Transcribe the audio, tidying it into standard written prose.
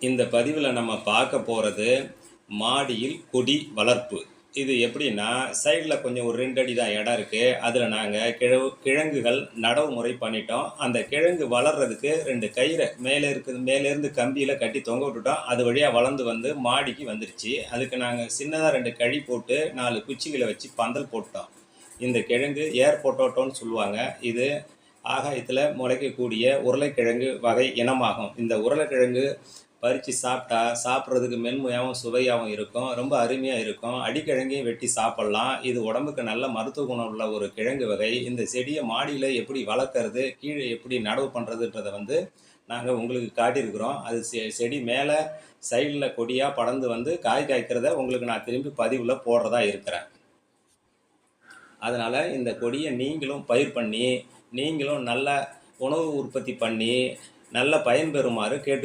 இந்த பதிவில் நம்ம பார்க்க போகிறது மாடியில் கொடி வளர்ப்பு. இது எப்படின்னா, சைடில் கொஞ்சம் ஒரு 2 அடி தான் இடம் இருக்குது. அதில் நாங்கள் கிழங்குகள் நடவு முறை பண்ணிட்டோம். அந்த கிழங்கு வளர்கிறதுக்கு 2 கயிறை மேலேருந்து கம்பியில் கட்டி தொங்க விட்டுட்டோம். அது வழியாக வளர்ந்து வந்து மாடிக்கு வந்துருச்சு. அதுக்கு நாங்கள் சின்னதாக 2 கழி போட்டு 4 குச்சிகளை வச்சு பந்தல் போட்டோம். இந்த கிழங்கு ஏர் பொட்டோட்டோன்னு சொல்லுவாங்க. இது ஆகாயத்தில் முளைக்கக்கூடிய உருளைக்கிழங்கு வகை இனமாகும். இந்த உருளைக்கிழங்கு பறித்து சாப்பிட்றதுக்கு மென்மையாகவும் சுவையாகவும் இருக்கும். ரொம்ப அருமையாக இருக்கும். அடிக்கிழங்கையும் வெட்டி சாப்பிட்லாம். இது உடம்புக்கு நல்ல மருத்துவ குணம் உள்ள ஒரு கிழங்கு வகை. இந்த செடியை மாடியில் எப்படி வளர்க்குறது, கீழே எப்படி நடவு பண்ணுறதுன்றதை நாங்கள் உங்களுக்கு காட்டியிருக்கிறோம். அது செடி மேலே சைடில் கொடியாக படர்ந்து வந்து காய் காய்க்கிறத உங்களுக்கு நான் திரும்பி பதிவில் போடுறதா இருக்கிறேன். அதனால் இந்த கொடியை நீங்களும் பயிர் பண்ணி, நீங்களும் நல்ல உணவு உற்பத்தி பண்ணி நல்ல பயன்பெறுமாறு கேட்டு